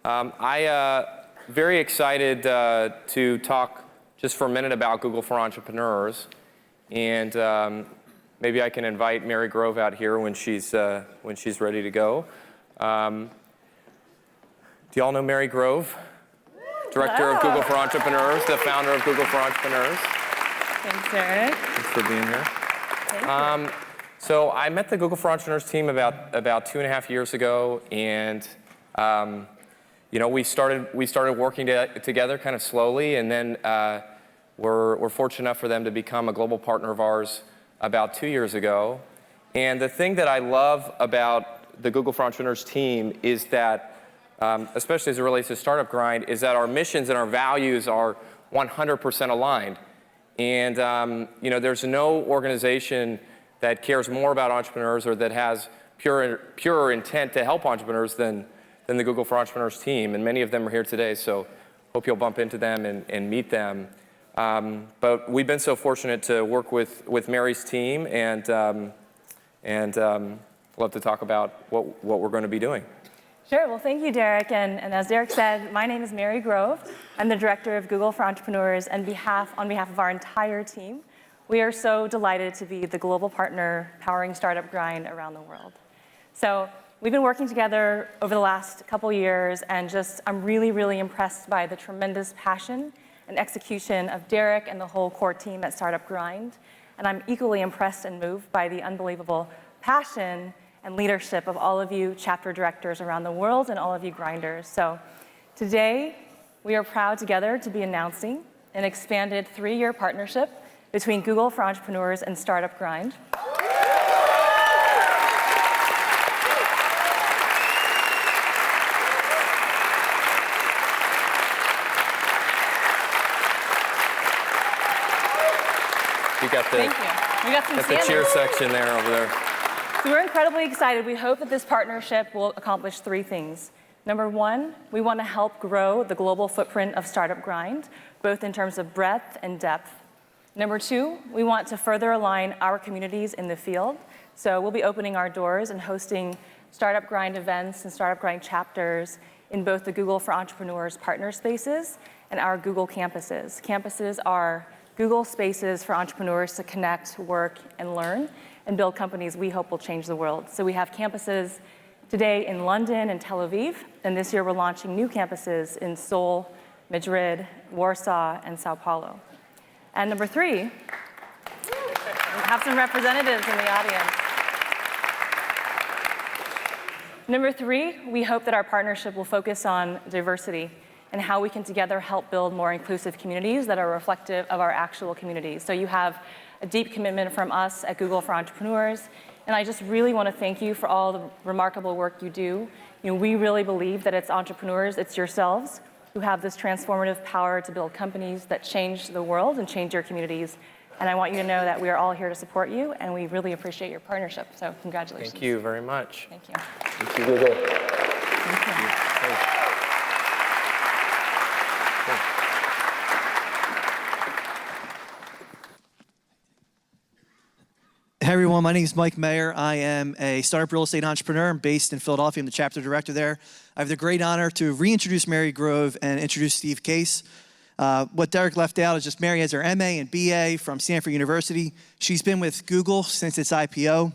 Very excited to talk just for a minute about Google for Entrepreneurs, and maybe I can invite Mary Grove out here when she's ready to go. Do y'all know Mary Grove? Director of Google for Entrepreneurs, the founder of Google for Entrepreneurs. Thanks, Eric. Thanks for being here. Thank you. So I met the Google for Entrepreneurs team about 2.5 years ago, and we started working together kind of slowly, and then we're fortunate enough for them to become a global partner of ours about 2 years ago. And the thing that I love about the Google for Entrepreneurs team is that, especially as it relates to Startup Grind, is that our missions and our values are 100% aligned. And there's no organization that cares more about entrepreneurs or that has purer intent to help entrepreneurs than the Google for Entrepreneurs team. And many of them are here today, so hope you'll bump into them and meet them. But we've been so fortunate to work with Mary's team, and love to talk about what we're going to be doing. Sure. Well, thank you, Derek. And as Derek said, my name is Mary Grove. I'm the director of Google for Entrepreneurs, and on behalf of our entire team, we are so delighted to be the global partner powering Startup Grind around the world. So we've been working together over the last couple years, and I'm really, really impressed by the tremendous passion and execution of Derek and the whole core team at Startup Grind. And I'm equally impressed and moved by the unbelievable passion and leadership of all of you chapter directors around the world and all of you grinders. So today, we are proud together to be announcing an expanded 3-year partnership between Google for Entrepreneurs and Startup Grind. Thank you. We got some the cheer section there over there. So we're incredibly excited. We hope that this partnership will accomplish 3 things. Number 1, we want to help grow the global footprint of Startup Grind, both in terms of breadth and depth. Number 2, we want to further align our communities in the field. So we'll be opening our doors and hosting Startup Grind events and Startup Grind chapters in both the Google for Entrepreneurs partner spaces and our Google campuses. Campuses are Google spaces for entrepreneurs to connect, work, and learn, and build companies we hope will change the world. So we have campuses today in London and Tel Aviv, and this year we're launching new campuses in Seoul, Madrid, Warsaw, and Sao Paulo. And number 3, we have some representatives in the audience. Number 3, we hope that our partnership will focus on diversity and how we can together help build more inclusive communities that are reflective of our actual communities. So you have a deep commitment from us at Google for Entrepreneurs, and I just really want to thank you for all the remarkable work you do. We really believe that it's entrepreneurs, it's yourselves, who have this transformative power to build companies that change the world and change your communities. And I want you to know that we are all here to support you, and we really appreciate your partnership. So congratulations. Thank you very much. Thank you. Thank you, Google. Thank you. Hey everyone, my name is Mike Mayer. I am a startup real estate entrepreneur. I'm based in Philadelphia. I'm the chapter director there. I have the great honor to reintroduce Mary Grove and introduce Steve Case. What Derek left out is just Mary has her MA and BA from Stanford University. She's been with Google since its IPO,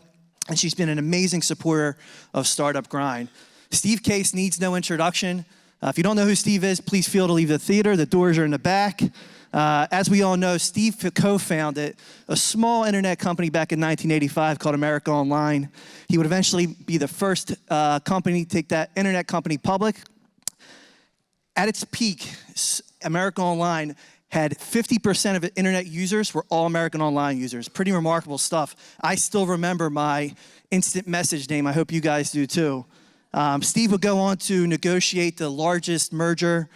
and she's been an amazing supporter of Startup Grind. Steve Case needs no introduction. If you don't know who Steve is, please feel to leave the theater. The doors are in the back. As we all know, Steve co-founded a small internet company back in 1985 called America Online. He would eventually be the first company to take that internet company public. At its peak, America Online had 50% of internet users were all American Online users. Pretty remarkable stuff. I still remember my instant message name. I hope you guys do too. Steve would go on to negotiate the largest merger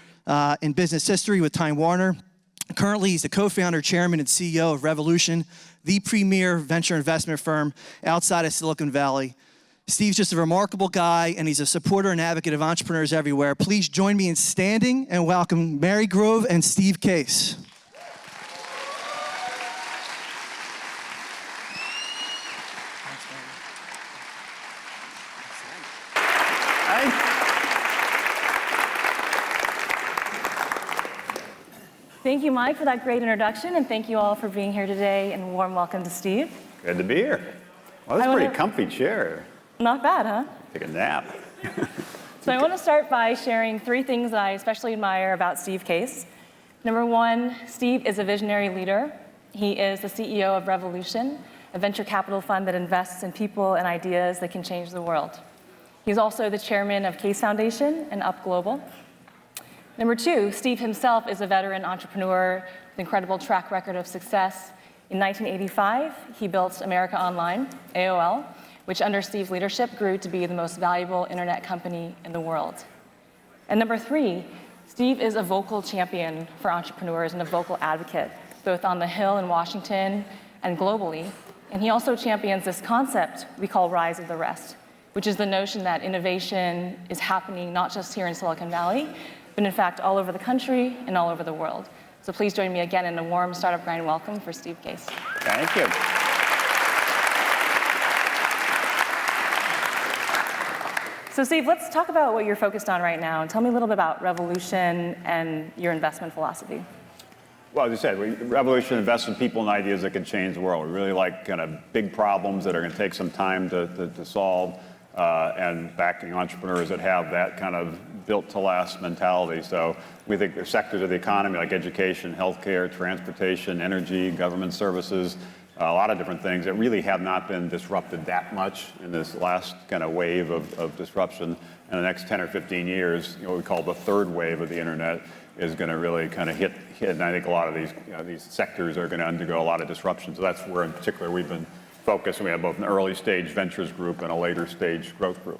in business history with Time Warner. Currently, he's the co-founder, chairman, and CEO of Revolution, the premier venture investment firm outside of Silicon Valley. Steve's just a remarkable guy, and he's a supporter and advocate of entrepreneurs everywhere. Please join me in standing and welcome Mary Grove and Steve Case. Thank you, Mike, for that great introduction, and thank you all for being here today, and a warm welcome to Steve. Good to be here. Well, that's a pretty comfy chair. Not bad, huh? Take a nap. So I want to start by sharing 3 things that I especially admire about Steve Case. Number 1, Steve is a visionary leader. He is the CEO of Revolution, a venture capital fund that invests in people and ideas that can change the world. He's also the chairman of Case Foundation and Up Global. Number 2, Steve himself is a veteran entrepreneur with an incredible track record of success. In 1985, he built America Online, AOL, which under Steve's leadership grew to be the most valuable internet company in the world. And number 3, Steve is a vocal champion for entrepreneurs and a vocal advocate, both on the Hill in Washington and globally. And he also champions this concept we call Rise of the Rest, which is the notion that innovation is happening not just here in Silicon Valley, but in fact all over the country and all over the world. So please join me again in a warm Startup Grind welcome for Steve Case. Thank you. So Steve, let's talk about what you're focused on right now, and tell me a little bit about Revolution and your investment philosophy. Well, as you said, Revolution invests in people and ideas that can change the world. We really like kind of big problems that are going to take some time to solve, and backing entrepreneurs that have that kind of built-to-last mentality. So we think there's sectors of the economy like education, healthcare, transportation, energy, government services, a lot of different things that really have not been disrupted that much in this last kind of wave of disruption. In the next 10 or 15 years, what we call the third wave of the internet is going to really kind of hit. And I think a lot of these sectors are going to undergo a lot of disruption. So that's where in particular we've been focused. We have both an early stage ventures group and a later stage growth group.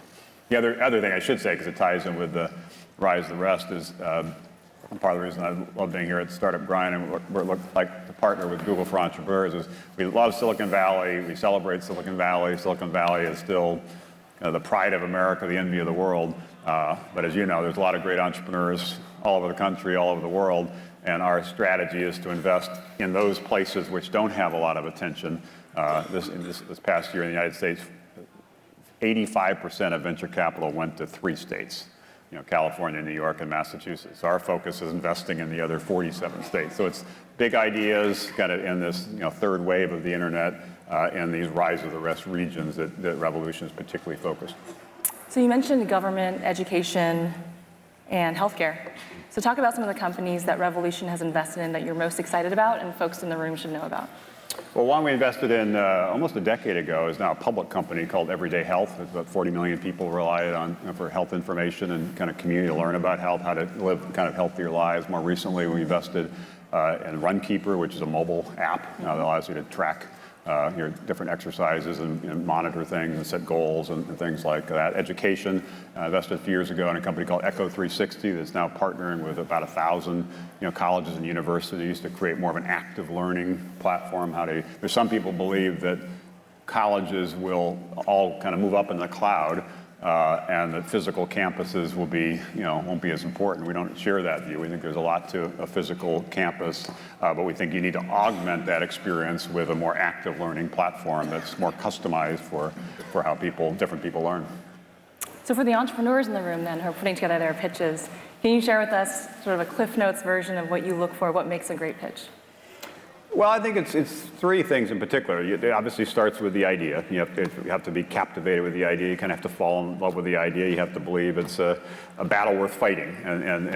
The other thing I should say, because it ties in with the Rise of the Rest, is part of the reason I love being here at Startup Grind and we're like to partner with Google for Entrepreneurs is we love Silicon Valley, we celebrate Silicon Valley. Silicon Valley is still the pride of America, the envy of the world. But as you know, there's a lot of great entrepreneurs all over the country, all over the world, and our strategy is to invest in those places which don't have a lot of attention. This past year in the United States, 85% of venture capital went to 3 states. California, New York, and Massachusetts. So our focus is investing in the other 47 states. So it's big ideas kind of in this third wave of the internet and these Rise of the Rest regions that Revolution is particularly focused. So you mentioned government, education, and healthcare. So talk about some of the companies that Revolution has invested in that you're most excited about and folks in the room should know about. Well, one we invested in almost a decade ago is now a public company called Everyday Health. It's about 40 million people rely on for health information and kind of community to learn about health, how to live kind of healthier lives. More recently, we invested in Runkeeper, which is a mobile app that allows you to track your different exercises and monitor things and set goals and things like that. Education, invested a few years ago in a company called Echo 360 that's now partnering with about 1,000 colleges and universities to create more of an active learning platform. There's some people believe that colleges will all kind of move up in the cloud and that physical campuses will be, won't be as important. We don't share that view. We think there's a lot to a physical campus, but we think you need to augment that experience with a more active learning platform that's more customized for how different people learn. So for the entrepreneurs in the room then who are putting together their pitches, can you share with us sort of a Cliff Notes version of what you look for, what makes a great pitch? Well, I think it's 3 things in particular. It obviously starts with the idea. You have to be captivated with the idea. You kind of have to fall in love with the idea. You have to believe it's a battle worth fighting and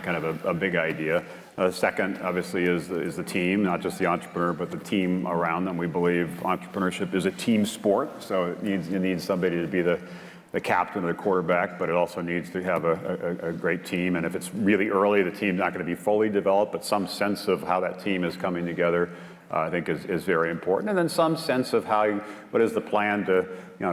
kind of a big idea. Second, obviously, is the team, not just the entrepreneur, but the team around them. We believe entrepreneurship is a team sport, so you need somebody to be the captain or the quarterback, but it also needs to have a great team. And if it's really early, the team's not going to be fully developed, but some sense of how that team is coming together, I think is very important. And then some sense of what is the plan to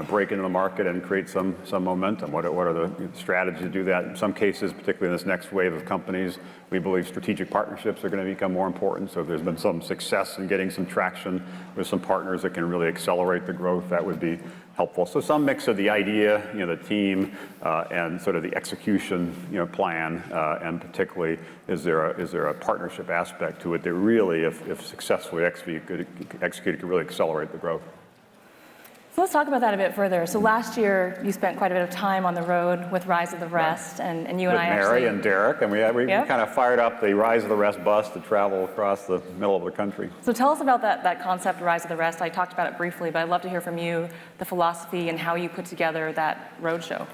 break into the market and create some momentum. What are the strategies to do that? In some cases, particularly in this next wave of companies, we believe strategic partnerships are going to become more important. So if there's been some success in getting some traction with some partners that can really accelerate the growth, that would be helpful. So some mix of the idea, the team, and sort of the execution, plan, and particularly is there a partnership aspect to it that really, if successfully executed, could really accelerate the growth. So let's talk about that a bit further. So last year, you spent quite a bit of time on the road with Rise of the Rest, and you and I With Mary and Derek, and we Yep. kind of fired up the Rise of the Rest bus to travel across the middle of the country. So tell us about that concept, Rise of the Rest. I talked about it briefly, but I'd love to hear from you the philosophy and how you put together that roadshow.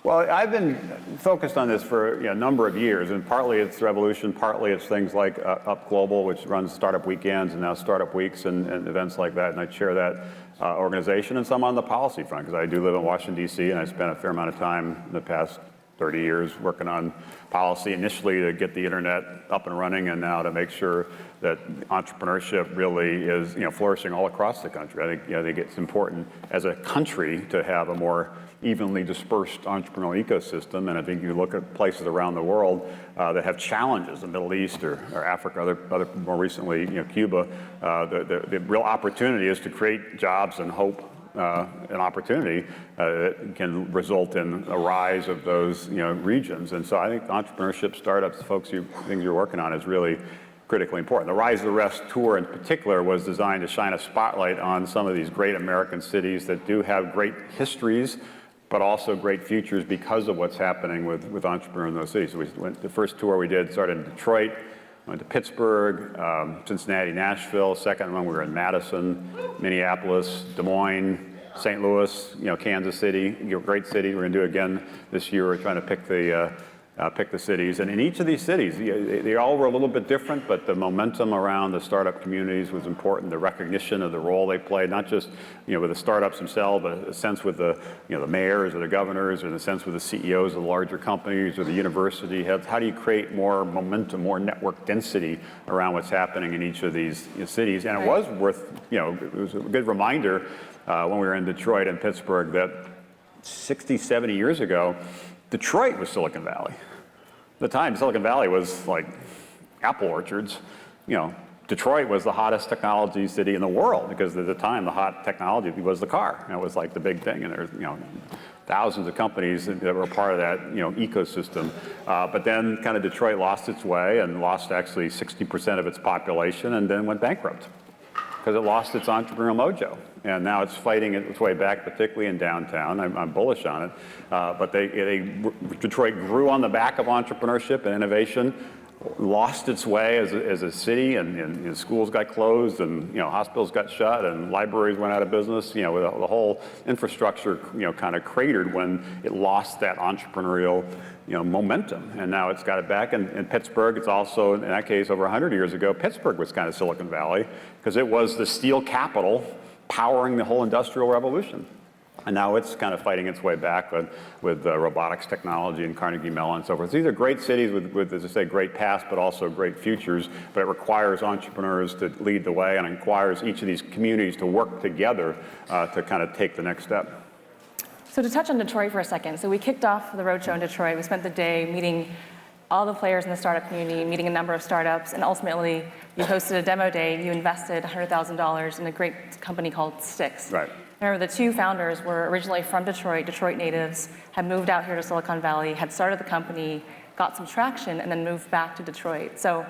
Well, I've been focused on this for a number of years, and partly it's Revolution, partly it's things like Up Global, which runs Startup Weekends and now Startup Weeks and events like that, and I chair that organization, and some on the policy front, because I do live in Washington, D.C., and I spent a fair amount of time in the past 30 years working on policy, initially to get the internet up and running, and now to make sure that entrepreneurship really is flourishing all across the country. I think it's important as a country to have a more evenly dispersed entrepreneurial ecosystem, and I think you look at places around the world that have challenges, the Middle East or Africa, other more recently Cuba. The real opportunity is to create jobs and hope and opportunity that can result in a rise of those regions. And so I think entrepreneurship, startups, things you're working on is really critically important. The Rise of the Rest tour in particular was designed to shine a spotlight on some of these great American cities that do have great histories, but also great futures because of what's happening with entrepreneurs in those cities. So the first tour we did started in Detroit, went to Pittsburgh, Cincinnati, Nashville. Second one we were in Madison, Minneapolis, Des Moines, St. Louis, Kansas City. Great city. We're going to do it again this year. We're trying to pick the cities. And in each of these cities, they all were a little bit different, but the momentum around the startup communities was important. The recognition of the role they played, not just with the startups themselves, but a sense with the mayors or the governors, or in a sense with the CEOs of the larger companies or the university heads. How do you create more momentum, more network density around what's happening in each of these cities? And it was it was a good reminder when we were in Detroit and Pittsburgh that 60, 70 years ago, Detroit was Silicon Valley. At the time, Silicon Valley was like apple orchards. Detroit was the hottest technology city in the world, because at the time, the hot technology was the car. It was like the big thing, and there's thousands of companies that were part of that ecosystem. But then kind of Detroit lost its way and lost actually 60% of its population, and then went bankrupt because it lost its entrepreneurial mojo. And now it's fighting its way back, particularly in downtown. I'm bullish on it. But Detroit grew on the back of entrepreneurship and innovation, lost its way as a city, and schools got closed, and hospitals got shut, and libraries went out of business. The whole infrastructure kind of cratered when it lost that entrepreneurial momentum. And now it's got it back. And in Pittsburgh, it's also, in that case, over 100 years ago, Pittsburgh was kind of Silicon Valley, because it was the steel capital powering the whole industrial revolution. And now it's kind of fighting its way back with robotics technology and Carnegie Mellon and so forth. So these are great cities with, as I say, great past, but also great futures. But it requires entrepreneurs to lead the way, and it requires each of these communities to work together to kind of take the next step. So to touch on Detroit for a second, so we kicked off the roadshow in Detroit. We spent the day meeting all the players in the startup community, meeting a number of startups, and ultimately you hosted a demo day. You invested $100,000 in a great company called Styx. Right. Remember, the two founders were originally from Detroit, Detroit natives, had moved out here to Silicon Valley, had started the company, got some traction, and then moved back to Detroit. So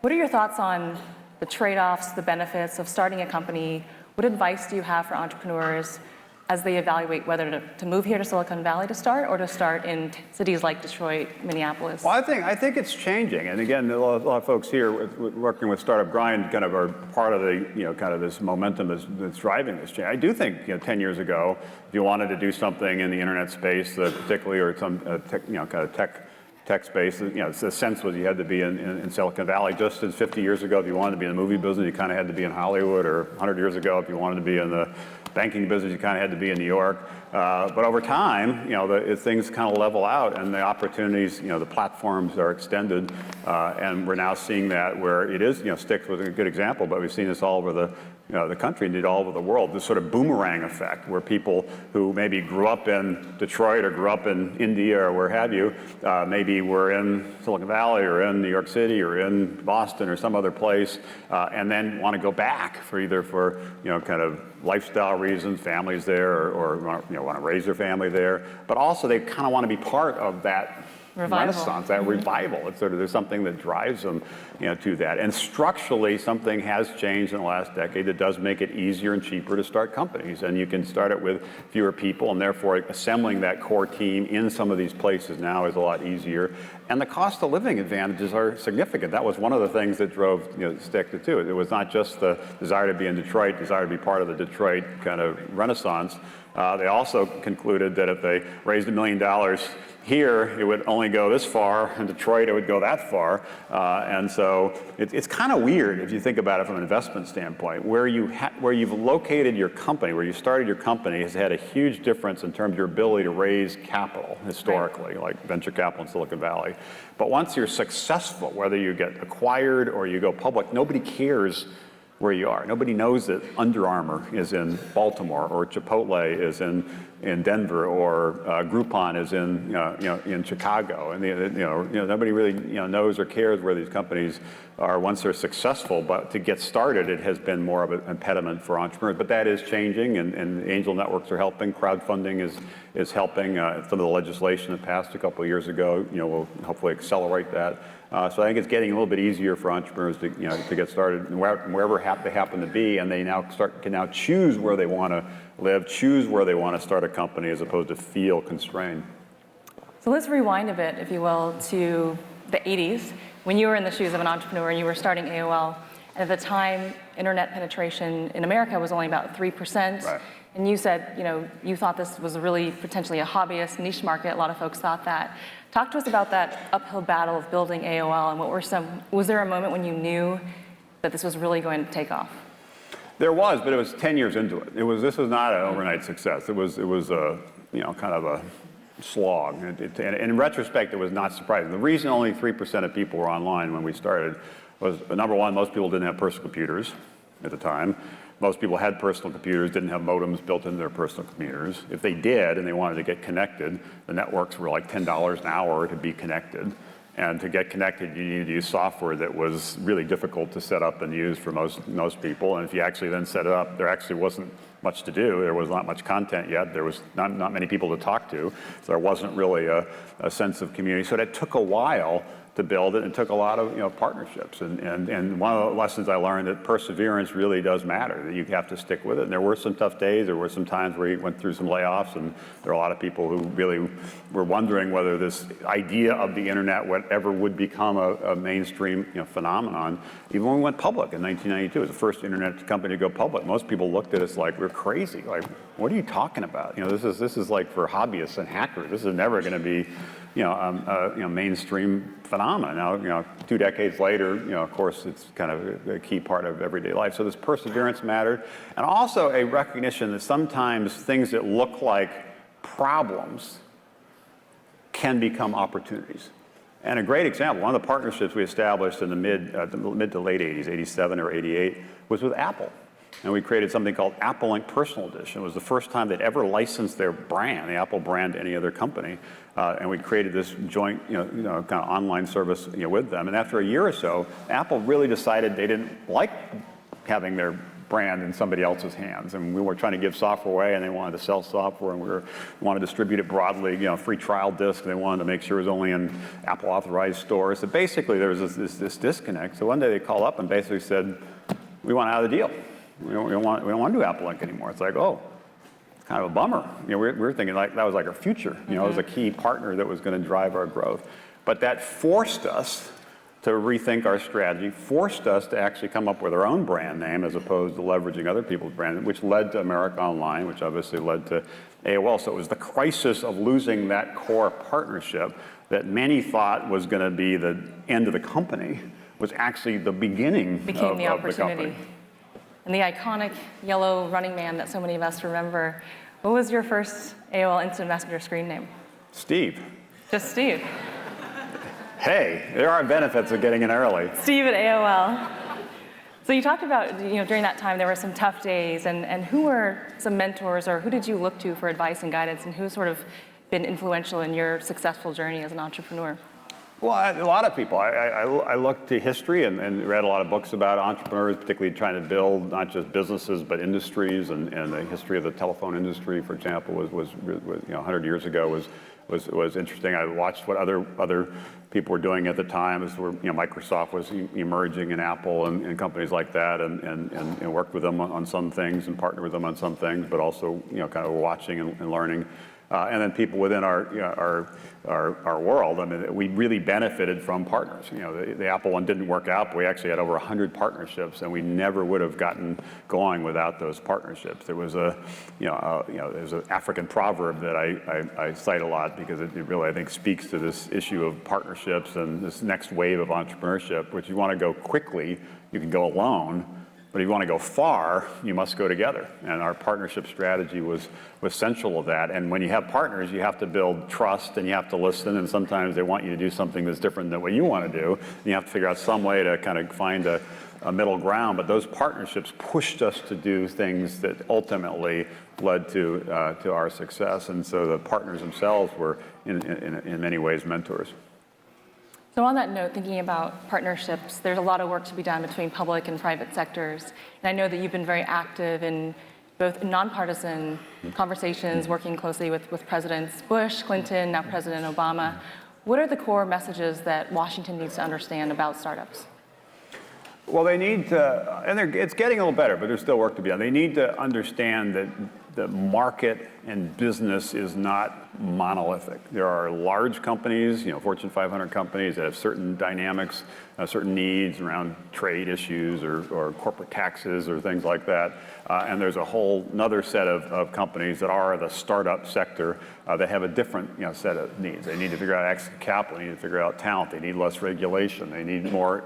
what are your thoughts on the trade-offs, the benefits of starting a company? What advice do you have for entrepreneurs as they evaluate whether to move here to Silicon Valley to start, or to start in cities like Detroit, Minneapolis? Well, I think it's changing. And again, a lot of folks here working with Startup Grind kind of are part of the, kind of this momentum that's driving this change. I do think, 10 years ago, if you wanted to do something in the internet space, particularly, or some kind of tech space, the sense was you had to be in Silicon Valley. Just as 50 years ago, if you wanted to be in the movie business, you kind of had to be in Hollywood, or 100 years ago, if you wanted to be in the banking business, you kind of had to be in New York. But over time, things kind of level out, and the opportunities, the platforms are extended, and we're now seeing that where it is, Styx was a good example, but we've seen this all over the country, indeed all over the world, this sort of boomerang effect, where people who maybe grew up in Detroit or grew up in India or where have you, maybe were in Silicon Valley or in New York City or in Boston or some other place, and then want to go back for kind of lifestyle reasons, families there, or want to raise their family there, but also they kind of want to be part of that renaissance, that revival. It's sort of, there's something that drives them, to that. And structurally, something has changed in the last decade that does make it easier and cheaper to start companies. And you can start it with fewer people, and therefore assembling that core team in some of these places now is a lot easier. And the cost of living advantages are significant. That was one of the things that drove Stick to two. It was not just the desire to be in Detroit, desire to be part of the Detroit kind of renaissance. They also concluded that if they raised $1 million here, it would only go this far. In Detroit, it would go that far. And so it's kind of weird if you think about it from an investment standpoint. Where you've located your company, where you started your company, has had a huge difference in terms of your ability to raise capital historically, like venture capital in Silicon Valley. But once you're successful, whether you get acquired or you go public, nobody cares where you are. Nobody knows that Under Armour is in Baltimore, or Chipotle is in Denver, or Groupon is in Chicago, and nobody really knows or cares where these companies are once they're successful. But to get started, it has been more of an impediment for entrepreneurs. But that is changing, and angel networks are helping. Crowdfunding is helping. Some of the legislation that passed a couple of years ago, will hopefully accelerate that. So I think it's getting a little bit easier for entrepreneurs to get started wherever they happen to be, and they now can now choose where they want to live, choose where they want to start a company, as opposed to feel constrained. So let's rewind a bit, if you will, to the 80s, when you were in the shoes of an entrepreneur and you were starting AOL. And at the time, internet penetration in America was only about 3%. Right. And you said, you thought this was really potentially a hobbyist niche market. A lot of folks thought that. Talk to us about that uphill battle of building AOL, and was there a moment when you knew that this was really going to take off? There was, but it was 10 years into it. This was not an overnight success. It was a, kind of a slog. And in retrospect, it was not surprising. The reason only 3% of people were online when we started was, number one, most people didn't have personal computers at the time. Most people had personal computers, didn't have modems built into their personal computers. If they did and they wanted to get connected, the networks were like $10 an hour to be connected. And to get connected, you needed to use software that was really difficult to set up and use for most people. And if you actually then set it up, there actually wasn't much to do. There was not much content yet. There was not many people to talk to. So there wasn't really a sense of community. So that took a while to build it, and took a lot of partnerships. And one of the lessons I learned, that perseverance really does matter, that you have to stick with it. And there were some tough days. There were some times where we went through some layoffs, and there were a lot of people who really were wondering whether this idea of the internet ever would become a mainstream phenomenon. Even when we went public in 1992, it was the first internet company to go public. Most people looked at us like we're crazy. Like, what are you talking about? This is like for hobbyists and hackers. This is never going to be mainstream phenomenon. Now, 2 decades later, of course, it's kind of a key part of everyday life. So this perseverance mattered, and also a recognition that sometimes things that look like problems can become opportunities. And a great example, one of the partnerships we established in the mid to late 80s, 87 or 88, was with Apple. And we created something called Apple Inc. Personal Edition. It was the first time they'd ever licensed their brand, the Apple brand, to any other company. And we created this joint, kind of online service, with them. And after a year or so, Apple really decided they didn't like having their brand in somebody else's hands. And we were trying to give software away, and they wanted to sell software, and we wanted to distribute it broadly, free trial disc. They wanted to make sure it was only in Apple authorized stores. So basically, there was this disconnect. So one day they called up and basically said, we want out of the deal. We don't want to do Apple Inc. anymore. It's like, oh, it's kind of a bummer. We were thinking like that was like our future. It was a key partner that was going to drive our growth. But that forced us to rethink our strategy, forced us to actually come up with our own brand name as opposed to leveraging other people's brand name, which led to America Online, which obviously led to AOL. So it was the crisis of losing that core partnership that many thought was going to be the end of the company, was actually the beginning of the company. And the iconic yellow running man that so many of us remember. What was your first AOL Instant Messenger screen name? Steve. Just Steve. Hey, there are benefits of getting in early. Steve at AOL. So you talked about, during that time there were some tough days, and who were some mentors, or who did you look to for advice and guidance, and who's sort of been influential in your successful journey as an entrepreneur? Well, a lot of people. I looked to history and read a lot of books about entrepreneurs, particularly trying to build not just businesses but industries. And the history of the telephone industry, for example, was 100 years ago was interesting. I watched what other people were doing at the time, as were, Microsoft was emerging, and Apple and companies like that, and worked with them on some things and partnered with them on some things, but also kind of watching and learning. And then people within our world. I mean, we really benefited from partners. The Apple one didn't work out, but we actually had over 100 partnerships, and we never would have gotten going without those partnerships. There was there's an African proverb that I cite a lot because it really, I think, speaks to this issue of partnerships and this next wave of entrepreneurship, which you want to go quickly, you can go alone. But if you want to go far, you must go together. And our partnership strategy was central to that. And when you have partners, you have to build trust, and you have to listen. And sometimes they want you to do something that's different than what you want to do. And you have to figure out some way to kind of find a middle ground. But those partnerships pushed us to do things that ultimately led to our success. And so the partners themselves were, in many ways, mentors. So on that note, thinking about partnerships, there's a lot of work to be done between public and private sectors. And I know that you've been very active in both nonpartisan conversations, working closely with Presidents Bush, Clinton, now President Obama. What are the core messages that Washington needs to understand about startups? Well, they need to, and it's getting a little better, but there's still work to be done. They need to understand that the market and business is not monolithic. There are large companies, Fortune 500 companies that have certain dynamics, certain needs around trade issues or corporate taxes or things like that. And there's a whole another set of companies that are the startup sector that have a different set of needs. They need to figure out access to capital. They need to figure out talent. They need less regulation. They need more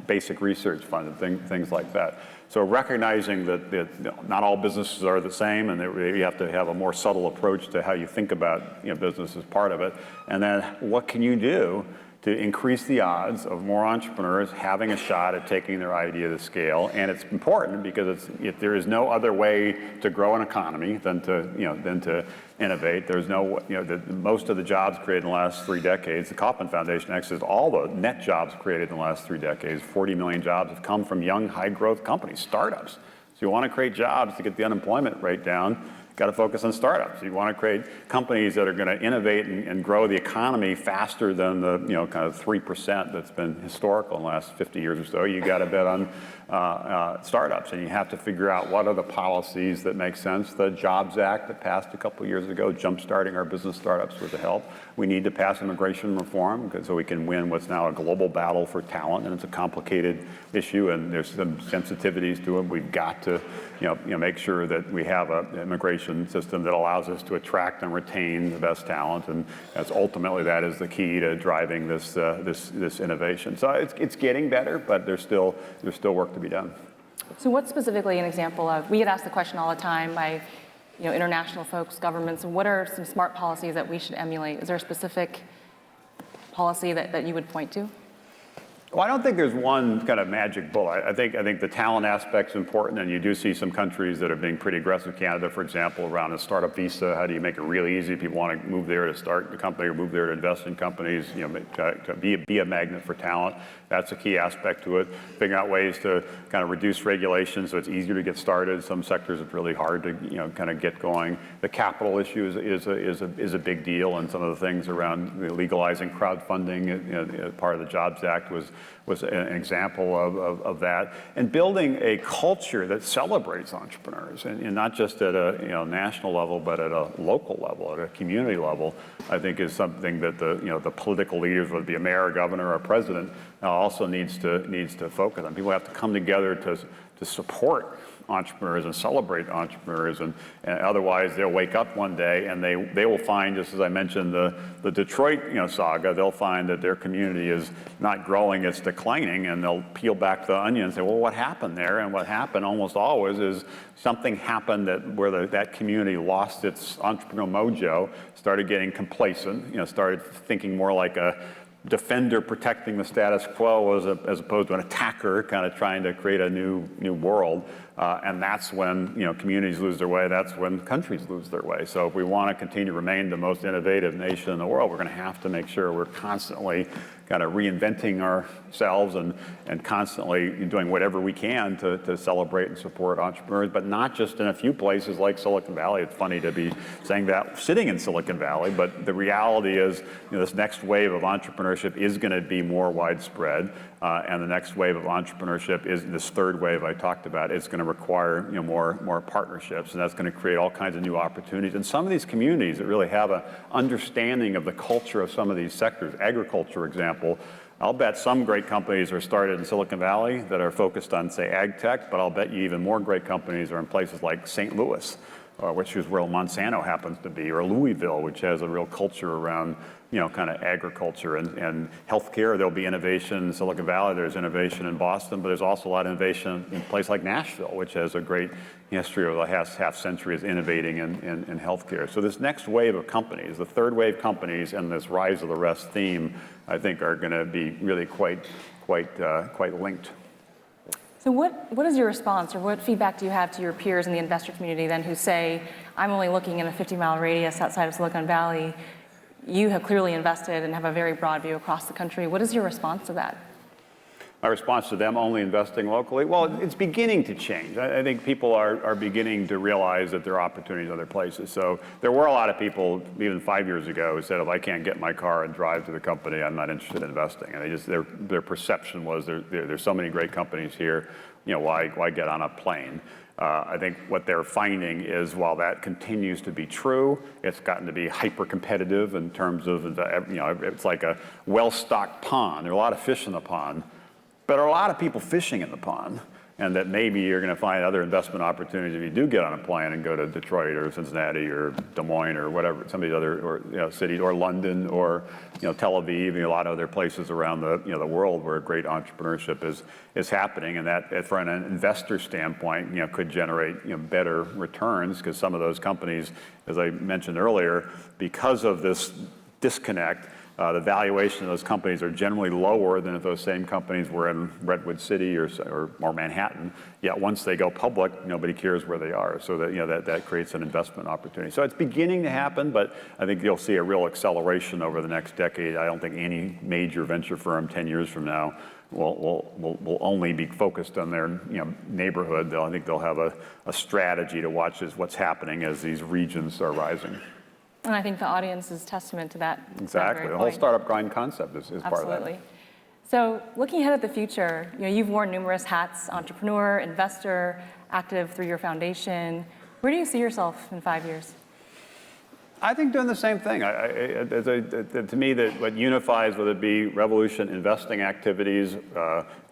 basic research funded, things like that. So recognizing that not all businesses are the same, and that you have to have a more subtle approach to how you think about business as part of it. And then what can you do to increase the odds of more entrepreneurs having a shot at taking their idea to scale? And it's important because if there is no other way to grow an economy than to innovate. There's no, most of the jobs created in the last 3 decades, the Kauffman Foundation actually says all the net jobs created in the last 3 decades, 40 million jobs have come from young, high-growth companies, startups. So you want to create jobs to get the unemployment rate down, got to focus on startups. You want to create companies that are going to innovate and grow the economy faster than the kind of 3% that's been historical in the last 50 years or so. You got to bet on startups, and you have to figure out what are the policies that make sense. The Jobs Act that passed a couple of years ago, jump-starting our business startups with the help. We need to pass immigration reform so we can win what's now a global battle for talent, and it's a complicated issue, and there's some sensitivities to it. We've got to make sure that we have an immigration system that allows us to attract and retain the best talent, and ultimately that is the key to driving this innovation. So it's getting better, but there's still work to be done. So what's specifically an example of, we get asked the question all the time by international folks, governments, what are some smart policies that we should emulate? Is there a specific policy that you would point to? Well, I don't think there's one kind of magic bullet. I think the talent aspect's important, and you do see some countries that are being pretty aggressive. Canada, for example, around a startup visa. How do you make it really easy? People want to move there to start a company or move there to invest in companies. To be a magnet for talent. That's a key aspect to it. Figuring out ways to kind of reduce regulation so it's easier to get started. Some sectors it's really hard to kind of get going. The capital issue is a big deal, and some of the things around legalizing crowdfunding, part of the Jobs Act was an example of that. And building a culture that celebrates entrepreneurs, and not just at a national level, but at a local level, at a community level, I think is something that the political leaders, whether it be a mayor, a governor, or a president, also needs to focus on. People have to come together to support entrepreneurs and celebrate entrepreneurs, and otherwise they'll wake up one day and they will find, just as I mentioned, the Detroit saga, they'll find that their community is not growing, it's declining, and they'll peel back the onion and say, well, what happened there? And what happened almost always is something happened where that community lost its entrepreneurial mojo, started getting complacent, started thinking more like a defender protecting the status quo as opposed to an attacker kind of trying to create a new world. And that's when communities lose their way. That's when countries lose their way. So if we want to continue to remain the most innovative nation in the world, we're going to have to make sure we're constantly kind of reinventing ourselves and constantly doing whatever we can to celebrate and support entrepreneurs, but not just in a few places like Silicon Valley. It's funny to be saying that sitting in Silicon Valley, but the reality is this next wave of entrepreneurship is going to be more widespread, and the next wave of entrepreneurship is this third wave I talked about. It's going to require more partnerships, and that's going to create all kinds of new opportunities. And some of these communities that really have an understanding of the culture of some of these sectors, agriculture, for example, I'll bet some great companies are started in Silicon Valley that are focused on, say, ag tech, but I'll bet you even more great companies are in places like St. Louis, which is where Monsanto happens to be, or Louisville, which has a real culture around kind of agriculture and healthcare. There'll be innovation in Silicon Valley. There's innovation in Boston, but there's also a lot of innovation in a place like Nashville, which has a great history over the last half century is innovating in healthcare. So this next wave of companies, the third wave companies, and this rise of the rest theme, I think are going to be really quite linked. So what is your response, or what feedback do you have to your peers in the investor community then who say, I'm only looking in a 50-mile radius outside of Silicon Valley? You have clearly invested and have a very broad view across the country. What is your response to that? My response to them only investing locally? Well, it's beginning to change. I think people are beginning to realize that there are opportunities in other places. So there were a lot of people, even 5 years ago, who said, if I can't get my car and drive to the company, I'm not interested in investing. And their perception was there's so many great companies here, why get on a plane? I think what they're finding is while that continues to be true, it's gotten to be hyper competitive in terms of, it's like a well-stocked pond. There are a lot of fish in the pond. But there are a lot of people fishing in the pond, and that maybe you're going to find other investment opportunities if you do get on a plane and go to Detroit or Cincinnati or Des Moines or whatever, some of these other cities, or London or Tel Aviv, and a lot of other places around the world where great entrepreneurship is happening, and that from an investor standpoint could generate better returns, because some of those companies, as I mentioned earlier, because of this disconnect. The valuation of those companies are generally lower than if those same companies were in Redwood City or Manhattan. Yet once they go public, nobody cares where they are. So that creates an investment opportunity. So it's beginning to happen, but I think you'll see a real acceleration over the next decade. I don't think any major venture firm 10 years from now will only be focused on their neighborhood. I think they'll have a strategy to watch what's happening as these regions are rising. And I think the audience is testament to that. Exactly. The whole startup grind concept is part of that. Absolutely. So looking ahead at the future, you've worn numerous hats: entrepreneur, investor, active through your foundation. Where do you see yourself in 5 years? I think doing the same thing. To me, that what unifies, whether it be Revolution investing activities,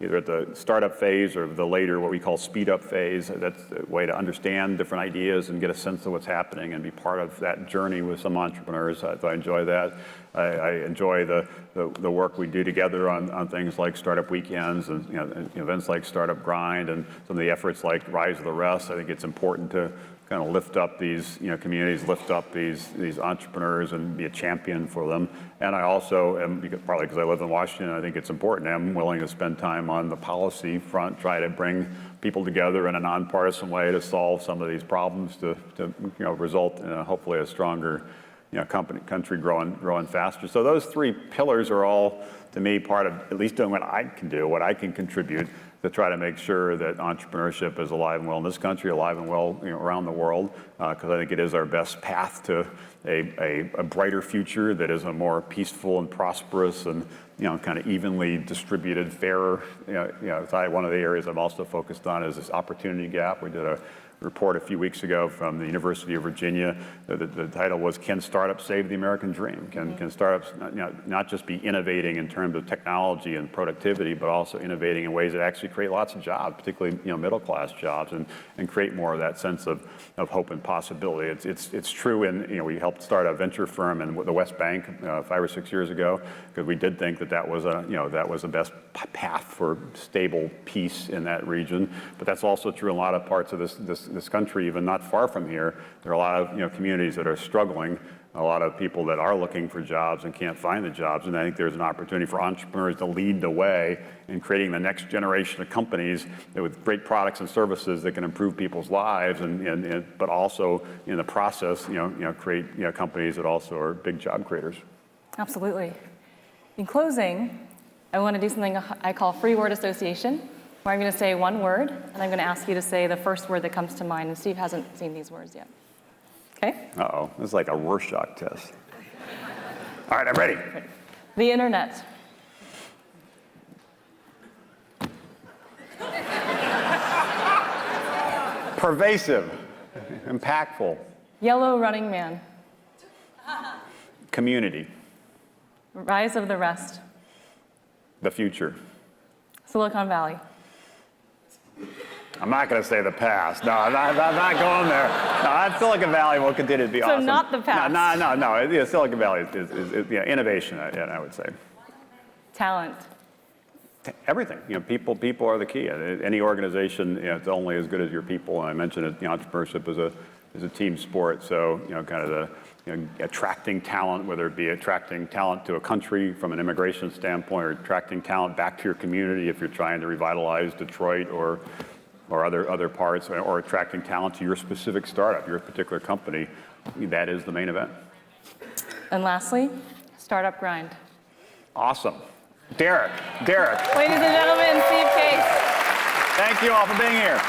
either at the startup phase or the later what we call speed up phase, that's a way to understand different ideas and get a sense of what's happening and be part of that journey with some entrepreneurs. So I enjoy that. I enjoy the work we do together on things like startup weekends and events like Startup Grind and some of the efforts like Rise of the Rest. I think it's important to kind of lift up these communities, lift up these entrepreneurs and be a champion for them. And I also am, partly because I live in Washington, I think it's important. I'm willing to spend time on the policy front, try to bring people together in a nonpartisan way to solve some of these problems to result in hopefully a stronger country growing faster. So those three pillars are all, to me, part of at least doing what I can do, what I can contribute to try to make sure that entrepreneurship is alive and well in this country, alive and well around the world, because I think it is our best path to a brighter future that is a more peaceful and prosperous and kind of evenly distributed, fairer. One of the areas I'm also focused on is this opportunity gap. We did a report a few weeks ago from the University of Virginia. The title was, Can Startups Save the American Dream? Can startups not just be innovating in terms of technology and productivity, but also innovating in ways that actually create lots of jobs, particularly middle-class jobs, and create more of that sense of hope and possibility. It's true, and we helped start a venture firm in the West Bank 5 or 6 years ago, because we did think that was the best path for stable peace in that region. But that's also true in a lot of parts of this country, even not far from here. There are a lot of communities that are struggling a lot of people that are looking for jobs and can't find the jobs. And I think there's an opportunity for entrepreneurs to lead the way in creating the next generation of companies with great products and services that can improve people's lives, but also in the process, create companies that also are big job creators. Absolutely. In closing, I want to do something I call free word association, where I'm going to say one word, and I'm going to ask you to say the first word that comes to mind. And Steve hasn't seen these words yet. Okay? Uh-oh, this is like a Rorschach test. All right, I'm ready. The internet. Pervasive, impactful, Yellow running man. community, Rise of the rest. the future. Silicon Valley. I'm not going to say the past. No, I'm not going there. No, Silicon Valley will continue to be awesome. So not the past. No. Yeah, Silicon Valley is innovation, I would say. Talent. Everything. People are the key. Any organization, it's only as good as your people. And I mentioned entrepreneurship is a team sport. So, kind of attracting talent, whether it be attracting talent to a country from an immigration standpoint, or attracting talent back to your community if you're trying to revitalize Detroit or other parts, or attracting talent to your specific startup, your particular company, that is the main event. And lastly, startup grind. Awesome. Derek. Ladies and gentlemen, Steve Case. Thank you all for being here.